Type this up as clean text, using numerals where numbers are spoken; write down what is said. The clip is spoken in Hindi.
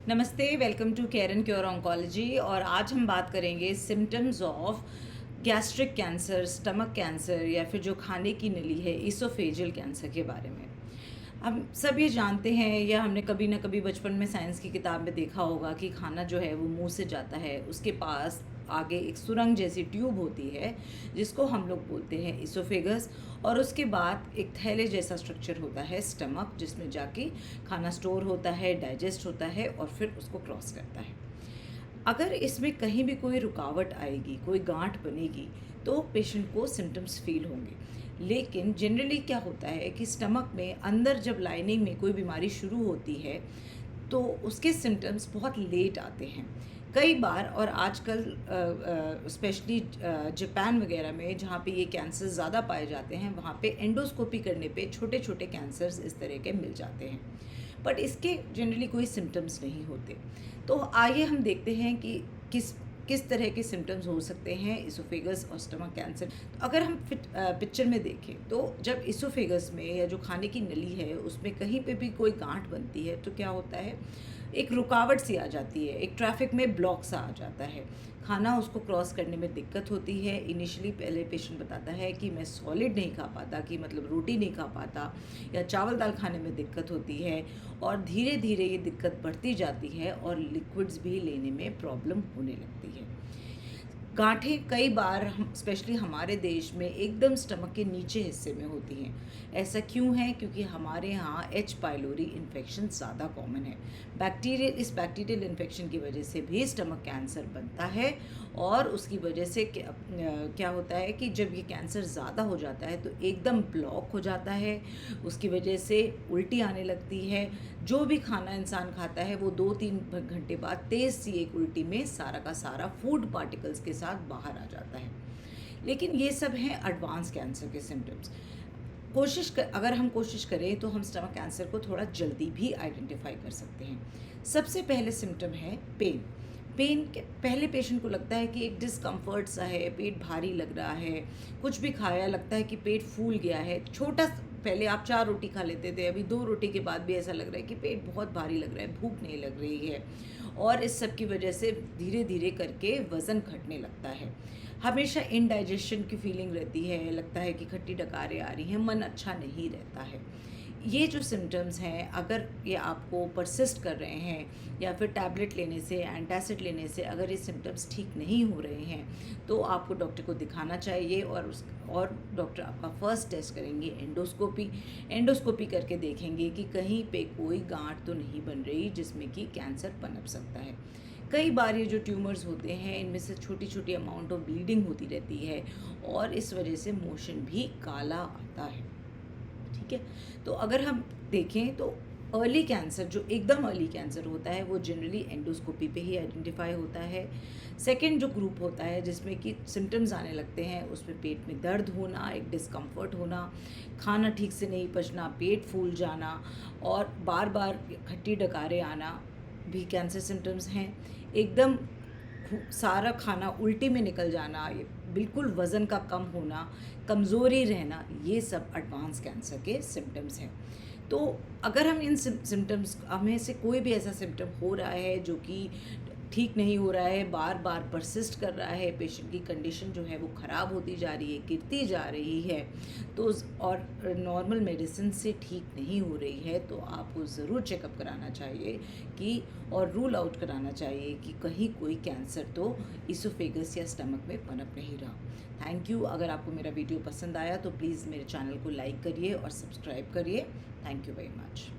नमस्ते, welcome to care and cure oncology. और आज हम बात करेंगे symptoms of gastric cancer, stomach cancer या फिर जो खाने की नली है इसोफेजियल कैंसर के बारे में। हम सब ये जानते हैं या हमने कभी ना कभी बचपन में साइंस की किताब में देखा होगा कि खाना जो है वो मुंह से जाता है, उसके पास आगे एक सुरंग जैसी ट्यूब होती है जिसको हम लोग बोलते हैं इसोफेगस, और उसके बाद एक थैले जैसा स्ट्रक्चर होता है स्टमक, जिसमें जाके खाना स्टोर होता है, डाइजेस्ट होता है और फिर उसको क्रॉस करता है। अगर इसमें कहीं भी कोई रुकावट आएगी, कोई गांठ बनेगी, तो पेशेंट को सिम्टम्स फील होंगे। लेकिन जनरली क्या होता है कि स्टमक में अंदर जब लाइनिंग में कोई बीमारी शुरू होती है तो उसके सिम्टम्स बहुत लेट आते हैं कई बार। और आजकल स्पेशली जापान वगैरह में जहाँ पे ये कैंसर ज़्यादा पाए जाते हैं, वहाँ पे एंडोस्कोपी करने पे छोटे छोटे कैंसर्स इस तरह के मिल जाते हैं, बट इसके जनरली कोई सिम्टम्स नहीं होते। तो आइए हम देखते हैं कि किस किस तरह के सिम्टम्स हो सकते हैं इसोफेगस और स्टमक कैंसर। तो अगर हम पिक्चर में देखें तो जब इसोफेगस में या जो खाने की नली है उसमें कहीं पे भी कोई गांठ बनती है तो क्या होता है, एक रुकावट सी आ जाती है, एक ट्रैफिक में ब्लॉक सा आ जाता है, खाना उसको क्रॉस करने में दिक्कत होती है। इनिशियली पहले पेशेंट बताता है कि मैं सॉलिड नहीं खा पाता, कि मतलब रोटी नहीं खा पाता या चावल दाल खाने में दिक्कत होती है, और धीरे धीरे ये दिक्कत बढ़ती जाती है और लिक्विड्स भी लेने में प्रॉब्लम होने लगती है। गांठें कई बार हम स्पेशली हमारे देश में एकदम स्टमक के नीचे हिस्से में होती हैं। ऐसा क्यों है? क्योंकि हमारे यहाँ एच पाइलोरी इन्फेक्शन ज़्यादा कॉमन है। इस बैक्टीरियल इन्फेक्शन की वजह से भी स्टमक कैंसर बनता है, और उसकी वजह से क्या होता है कि जब ये कैंसर ज़्यादा हो जाता है तो एकदम ब्लॉक हो जाता है, उसकी वजह से उल्टी आने लगती है। जो भी खाना इंसान खाता है वो 2-3 घंटे बाद तेज़ सी एक उल्टी में सारा का सारा फूड पार्टिकल्स के साथ बाहर आ जाता है। लेकिन ये सब हैं एडवांस कैंसर के सिम्टम्स। अगर हम कोशिश करें तो हम स्टमक कैंसर को थोड़ा जल्दी भी आइडेंटिफाई कर सकते हैं। सबसे पहले सिम्टम है पेन। पेन के पहले पेशेंट को लगता है कि एक डिस्कम्फर्ट सा है, पेट भारी लग रहा है, कुछ भी खाया लगता है कि पेट फूल गया है। पहले आप 4 रोटी खा लेते थे, अभी 2 रोटी के बाद भी ऐसा लग रहा है कि पेट बहुत भारी लग रहा है, भूख नहीं लग रही है, और इस सब की वजह से धीरे धीरे करके वज़न घटने लगता है। हमेशा इनडाइजेशन की फीलिंग रहती है, लगता है कि खट्टी डकारें आ रही हैं, मन अच्छा नहीं रहता है। ये जो सिम्टम्स हैं, अगर ये आपको परसिस्ट कर रहे हैं या फिर टैबलेट लेने से, एंटासिड लेने से अगर ये सिम्टम्स ठीक नहीं हो रहे हैं तो आपको डॉक्टर को दिखाना चाहिए। और डॉक्टर आपका फर्स्ट टेस्ट करेंगे एंडोस्कोपी करके देखेंगे कि कहीं पे कोई गांठ तो नहीं बन रही जिसमें कि कैंसर पनप सकता है। कई बार ये जो ट्यूमर्स होते हैं इनमें से छोटी छोटी अमाउंट ऑफ ब्लीडिंग होती रहती है, और इस वजह से मोशन भी काला आता है। ठीक है, तो अगर हम देखें तो अर्ली कैंसर, जो एकदम अर्ली कैंसर होता है, वो जनरली एंडोस्कोपी पे ही आइडेंटिफाई होता है। सेकंड जो ग्रुप होता है जिसमें कि सिम्टम्स आने लगते हैं, उसमें पेट में दर्द होना, एक डिस्कम्फर्ट होना, खाना ठीक से नहीं पचना, पेट फूल जाना और बार बार खट्टी डकारें आना भी कैंसर सिम्टम्स हैं। एकदम सारा खाना उल्टी में निकल जाना, ये बिल्कुल वज़न का कम होना, कमज़ोरी रहना, ये सब एडवांस कैंसर के सिम्टम्स हैं। तो अगर हम इन सिम्टम्स, हमें से कोई भी ऐसा सिम्टम हो रहा है जो कि ठीक नहीं हो रहा है, बार बार परसिस्ट कर रहा है, पेशेंट की कंडीशन जो है वो ख़राब होती जा रही है, गिरती जा रही है, तो और नॉर्मल मेडिसिन से ठीक नहीं हो रही है, तो आपको ज़रूर चेकअप कराना चाहिए कि और रूल आउट कराना चाहिए कि कहीं कोई कैंसर तो इसोफेगस या स्टमक में पनप नहीं रहा। Thank you. अगर आपको मेरा वीडियो पसंद आया तो प्लीज़ मेरे चैनल को लाइक करिए और सब्सक्राइब करिए। Thank you very much.